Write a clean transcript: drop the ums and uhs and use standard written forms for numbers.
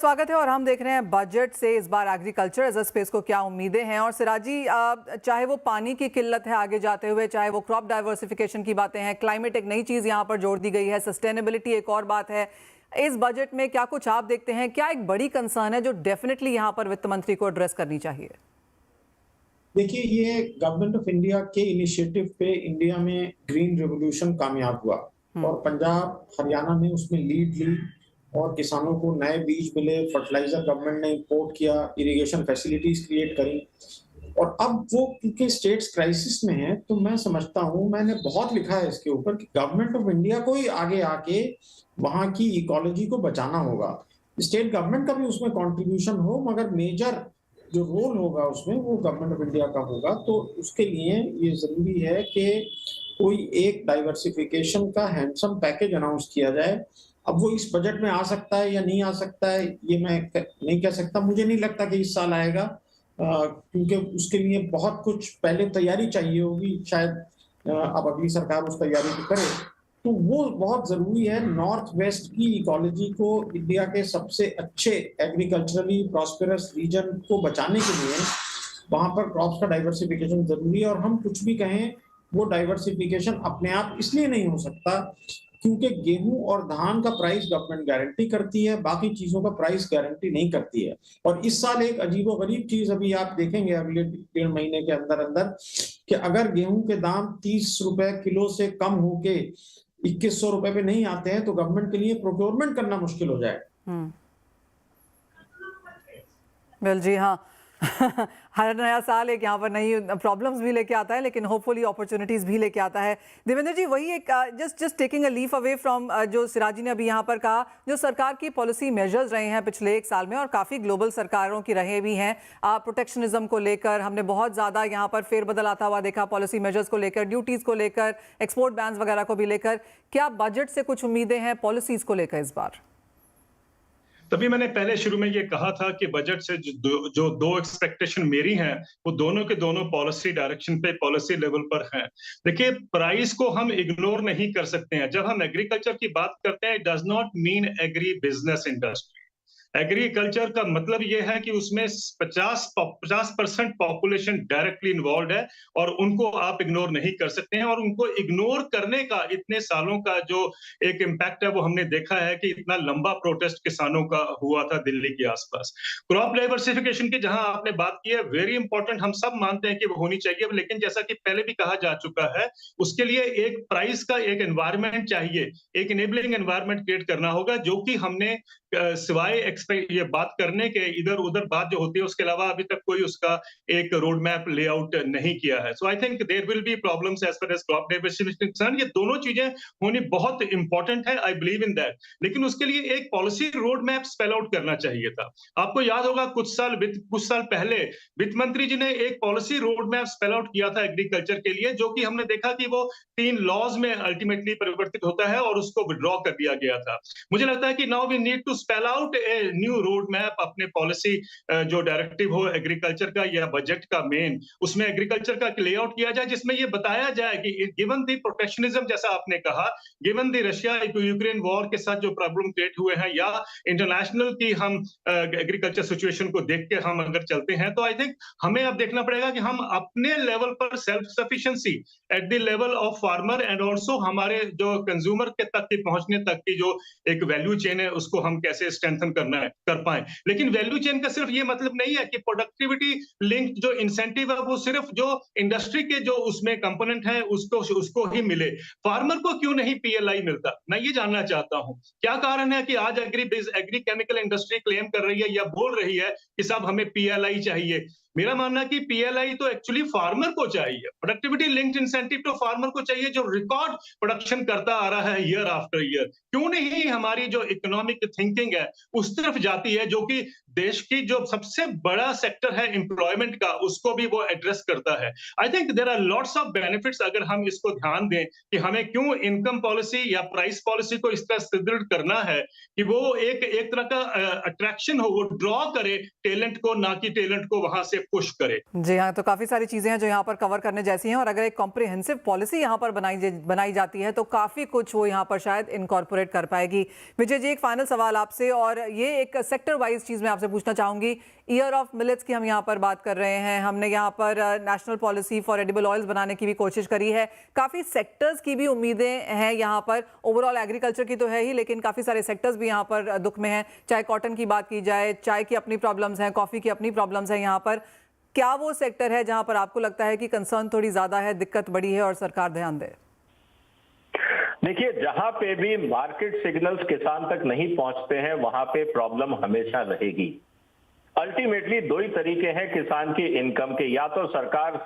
स्वागत है और हम देख रहे हैं बजट से इस बार एग्रीकल्चर एज अ स्पेस को क्या उम्मीदें हैं। और सिराजी, चाहे वो पानी की किल्लत है आगे जाते हुए, चाहे वो क्रॉप डाइवर्सिफिकेशन की बातें हैं, क्लाइमेट एक नई चीज यहाँ पर जोड़ दी गई है, सस्टेनेबिलिटी एक और बात है। इस बजट में क्या कुछ आप देखते हैं, क्या एक बड़ी कंसर्न है जो डेफिनेटली यहाँ पर वित्त मंत्री को एड्रेस करनी चाहिए? देखिए, ये गवर्नमेंट ऑफ इंडिया के इनिशिएटिव पे इंडिया में ग्रीन रेवोल्यूशन कामयाब हुआ और पंजाब हरियाणा ने उसमें लीड ली और किसानों को नए बीज मिले, फर्टिलाइजर गवर्नमेंट ने इंपोर्ट किया, इरिगेशन फैसिलिटीज क्रिएट करी। और अब वो क्योंकि स्टेट्स क्राइसिस में है, तो मैं समझता हूँ, मैंने बहुत लिखा है इसके ऊपर कि गवर्नमेंट ऑफ इंडिया को ही आगे आके वहां की इकोलॉजी को बचाना होगा। स्टेट गवर्नमेंट का भी उसमें कंट्रीब्यूशन हो, मगर मेजर जो रोल होगा उसमें वो गवर्नमेंट ऑफ इंडिया का होगा। तो उसके लिए ये जरूरी है कि कोई एक डाइवर्सिफिकेशन का हैंडसम पैकेज अनाउंस किया जाए। अब वो इस बजट में आ सकता है या नहीं आ सकता है, ये मैं नहीं कह सकता। मुझे नहीं लगता कि इस साल आएगा, क्योंकि उसके लिए बहुत कुछ पहले तैयारी चाहिए होगी। शायद अब अगली सरकार उस तैयारी को करे, तो वो बहुत जरूरी है। नॉर्थ वेस्ट की इकोलॉजी को, इंडिया के सबसे अच्छे एग्रीकल्चरली प्रॉस्पेरस रीजन को बचाने के लिए वहां पर क्रॉप्स का डाइवर्सिफिकेशन जरूरी है। और हम कुछ भी कहें, वो डाइवर्सिफिकेशन अपने आप इसलिए नहीं हो सकता क्योंकि गेहूं और धान का प्राइस गवर्नमेंट गारंटी करती है, बाकी चीजों का प्राइस गारंटी नहीं करती है। और इस साल एक अजीबोगरीब चीज अभी आप देखेंगे अगले 1.5 महीने के अंदर अंदर, कि अगर गेहूं के दाम 30 रुपए किलो से कम होके 2100 रुपए पे नहीं आते हैं, तो गवर्नमेंट के लिए प्रोक्योरमेंट करना मुश्किल हो जाएगा। वेल जी हाँ। हर नया साल एक यहाँ पर नई प्रॉब्लम्स भी लेके आता है, लेकिन होपफुली अपॉर्चुनिटीज भी लेके आता है। देवेंद्र जी, वही एक just taking a leaf away from जो सिराजी ने अभी यहाँ पर कहा, जो सरकार की पॉलिसी मेजर्स रहे हैं पिछले 1 साल में और काफ़ी ग्लोबल सरकारों की रहे भी हैं, प्रोटेक्शनिज्म को लेकर हमने बहुत ज़्यादा यहाँ पर फेरबदल आता हुआ देखा, पॉलिसी मेजर्स को लेकर, ड्यूटीज़ को लेकर, एक्सपोर्ट बैन्स वगैरह को भी लेकर। क्या बजट से कुछ उम्मीदें हैं पॉलिसीज़ को लेकर इस बार? तभी मैंने पहले शुरू में ये कहा था कि बजट से जो दो एक्सपेक्टेशन मेरी हैं, वो दोनों के दोनों पॉलिसी डायरेक्शन पे, पॉलिसी लेवल पर हैं। देखिए, प्राइस को हम इग्नोर नहीं कर सकते हैं। जब हम एग्रीकल्चर की बात करते हैं, it does not mean agri business industry. Agriculture का मतलब यह है कि उसमें 50% पॉपुलेशन डायरेक्टली इन्वॉल्व है और उनको आप इग्नोर नहीं कर सकते हैं। और उनको इग्नोर करने का इतने सालों का जो एक इम्पैक्ट है, वो हमने देखा है कि इतना लंबा प्रोटेस्ट किसानों का हुआ था दिल्ली के आसपास। क्रॉप डाइवर्सिफिकेशन की जहां आपने बात की है, वेरी इंपॉर्टेंट, हम सब मानते हैं कि वो होनी चाहिए, लेकिन जैसा कि पहले भी कहा जा चुका है, उसके लिए एक प्राइस का एक एनवायरमेंट चाहिए, एक इनेबलिंग एनवायरमेंट क्रिएट करना होगा, जो कि हमने सिवाय ये बात करने के इधर उधर बात जो होती है, उसके अलावा अभी तक कोई उसका एक रोड मैप लेआउट नहीं किया है। So I think there will be problems as far as crop diversification. ये दोनों चीजें होनी बहुत इंपॉर्टेंट है, आई बिलीव इन दैट। लेकिन उसके लिए एक policy road map spell out करना चाहिए था। आपको याद होगा कुछ साल पहले वित्त मंत्री जी ने एक policy road map spell out किया था एग्रीकल्चर के लिए, जो कि हमने देखा कि वो 3 लॉज में अल्टीमेटली परिवर्तित होता है और उसको विड्रॉ कर दिया गया था। मुझे लगता है कि now we need to spell out a new road map, अपने पॉलिसी जो डायरेक्टिव हो एग्रीकल्चर का या बजट का मेन, उसमें एग्रीकल्चर का लेआउट किया जाए, जिसमें ये बताया जाए कि गिवन द प्रोटेक्शनिज्म, जैसा आपने कहा, given the Russia Ukraine war के साथ जो प्रॉब्लम क्रिएट हुए हैं, या इंटरनेशनल की हम एग्रीकल्चर सिचुएशन को देख के हम अगर चलते हैं, तो आई थिंक हमें अब देखना पड़ेगा कि हम अपने लेवल पर self sufficiency at the level of farmer and also हमारे जो कंज्यूमर के तक की पहुंचने तक की जो एक वैल्यू चेन है, उसको हम कैसे स्ट्रेंथन कर पाए। लेकिन वैल्यू चेन का सिर्फ ये मतलब नहीं है कि प्रोडक्टिविटी लिंक जो इंसेंटिव है वो सिर्फ जो इंडस्ट्री के जो उसमें कंपोनेंट है उसको ही मिले। फार्मर को क्यों नहीं पीएलआई मिलता, मैं ये जानना चाहता हूं। क्या कारण है कि आज एग्री केमिकल इंडस्ट्री क्लेम कर रही है या बोल रही है कि साहब हमें पीएलआई चाहिए? मेरा मानना है कि पीएलआई तो एक्चुअली फार्मर को चाहिए, प्रोडक्टिविटी लिंक्ड इंसेंटिव तो फार्मर को चाहिए, जो रिकॉर्ड प्रोडक्शन करता आ रहा है ईयर आफ्टर ईयर। क्यों नहीं हमारी जो इकोनॉमिक थिंकिंग है उस तरफ जाती है, जो कि देश की जो सबसे बड़ा सेक्टर है एम्प्लॉयमेंट का, उसको भी वो एड्रेस करता है। I think there are lots of benefits अगर हम इसको ध्यान दें कि हमें क्यों इनकम पॉलिसी या प्राइस पॉलिसी को इस तरह सुदृढ़ करना है कि वो एक तरह का अट्रैक्शन हो, वो ड्रॉ करे टैलेंट को, ना कि टैलेंट को वहां से पुश करे। जी हाँ, तो काफी सारी चीजें हैं जो यहाँ पर कवर करने जैसी हैं, और अगर एक कॉम्प्रिहेंसिव पॉलिसी यहाँ पर बनाई जाती है तो काफी कुछ वो यहाँ पर शायद इनकॉर्पोरेट कर पाएगी। विजय जी, एक फाइनल सवाल आपसे, और ये एक सेक्टर वाइज चीज मैं आपसे पूछना चाहूंगी। ईयर ऑफ मिलेट्स की हम यहाँ पर बात कर रहे हैं, हमने यहाँ पर national policy for edible oils बनाने की भी कोशिश करी है, काफी सेक्टर्स की भी उम्मीदें हैं यहाँ पर। ओवरऑल एग्रीकल्चर की तो है ही, लेकिन काफी सारे सेक्टर्स भी यहाँ पर दुख में हैं, चाहे कॉटन की बात की जाए, चाय की अपनी प्रॉब्लम्स हैं, कॉफी की अपनी प्रॉब्लम्स हैं। यहाँ पर क्या वो सेक्टर है जहां पर आपको लगता है कि कंसर्न थोड़ी ज्यादा है, दिक्कत बड़ी है और सरकार ध्यान दे? देखिए, जहां पे भी मार्केट सिग्नल्स किसान तक नहीं पहुंचते हैं वहां पे प्रॉब्लम हमेशा रहेगी। अल्टीमेटली दो ही तरीके हैं किसान की इनकम के, या तो सरकार